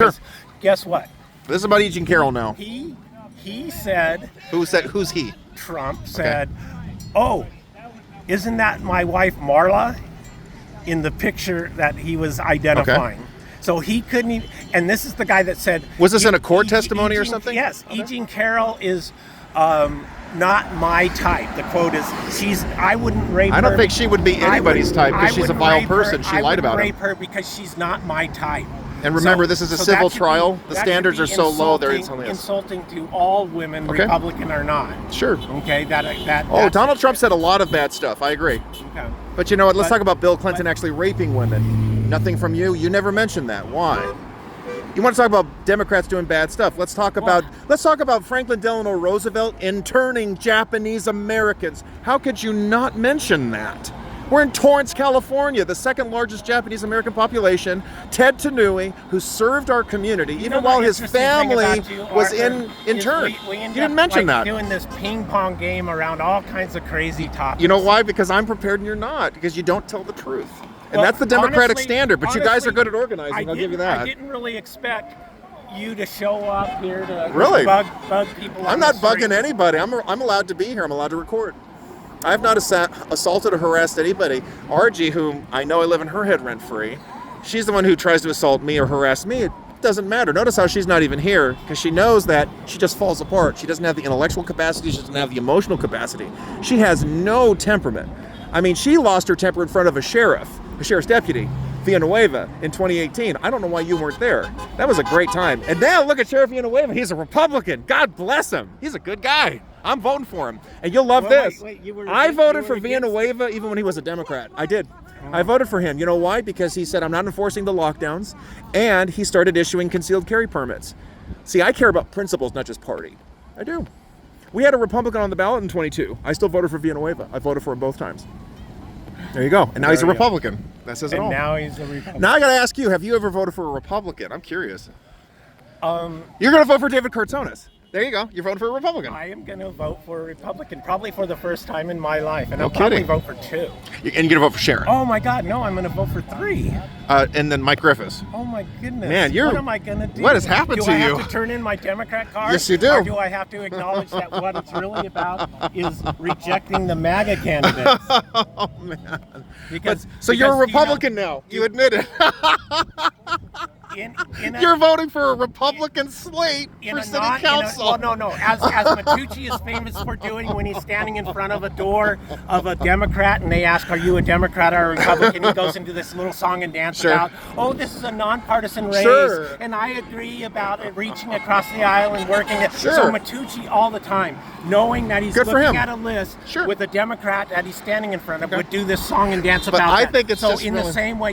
Sure. Guess what? This is about E. Carrol now. He said. Who's he? Trump said, "Oh, isn't that my wife Marla?" In the picture that he was identifying. Okay. So he couldn't even, and this is the guy that said. Was this in a court testimony or something? Yes. Okay. E. Carrol is not my type. The quote is, I wouldn't rape her. I don't think she would be anybody's type because she's a vile person. She lied about I him. wouldn't rape her because she's not my type. And remember, this is a civil trial. The standards are so low. They're insulting to all women, Okay. Republican or not. Sure. Okay. Oh, Donald Trump said a lot of bad stuff. I agree. Okay. But you know what? Let's talk about Bill Clinton actually raping women. Nothing from you. You never mentioned that. Why? You want to talk about Democrats doing bad stuff? Let's talk about Franklin Delano Roosevelt interning Japanese Americans. How could you not mention that? We're in Torrance, California, the second largest Japanese American population. Ted Tanui, who served our community, even while his family was interned. We You didn't mention that. Doing this ping pong game around all kinds of crazy topics. You know why? Because I'm prepared and you're not. Because you don't tell the truth. And Well, that's the Democratic honestly- standard. But you guys are honestly, good at organizing. I'll give you that. I didn't really expect you to show up here to Really? bug people. I'm on not the street. bugging anybody. I'm allowed to be here. I'm allowed to record. I have not assaulted or harassed anybody. Argie, whom I know I live in her head rent-free, she's the one who tries to assault me or harass me. It doesn't matter. Notice how she's not even here because she knows that she just falls apart. She doesn't have the intellectual capacity. She doesn't have the emotional capacity. She has no temperament. I mean, she lost her temper in front of a sheriff's deputy, Villanueva, in 2018. I don't know why you weren't there. That was a great time. And now look at Sheriff Villanueva. He's a Republican. God bless him. He's a good guy. I'm voting for him. And you'll love this. I voted for Villanueva even when he was a Democrat. I did. I voted for him. You know why? Because he said, I'm not enforcing the lockdowns. And he started issuing concealed carry permits. See, I care about principles, not just party. I do. We had a Republican on the ballot in 22. I still voted for Villanueva. I voted for him both times. There you go. And now he's a Republican. That says it all. And now he's a Republican. Now I got to ask you, have you ever voted for a Republican? I'm curious. You're going to vote for David Cartonis. There you go. You're voting for a Republican. I am going to vote for a Republican, probably for the first time in my life. And No I'll probably kidding. vote for two. And you're going to vote for Sharon. Oh my God, no, I'm going to vote for three. And then Mike Griffiths. Oh my goodness. Man, what am I going to do? what has happened do to I you? have to turn in my Democrat card? Yes, you do. Or do I have to acknowledge that what it's really about is rejecting the MAGA candidates? Oh, man. So you're a because, Republican now. You admit it. You're voting for a Republican slate for city council. No. As Matucci is famous for doing when he's standing in front of a door of a Democrat and they ask, are you a Democrat or a Republican? He goes into this little song and dance about, oh, this is a nonpartisan race. Sure. And I agree about it reaching across the aisle and working it. Sure. So Matucci all the time, knowing that he's Good for looking him. at a list Sure. with a Democrat that he's standing in front of, would do this song and dance But about I that. think it's so just in really- the same way,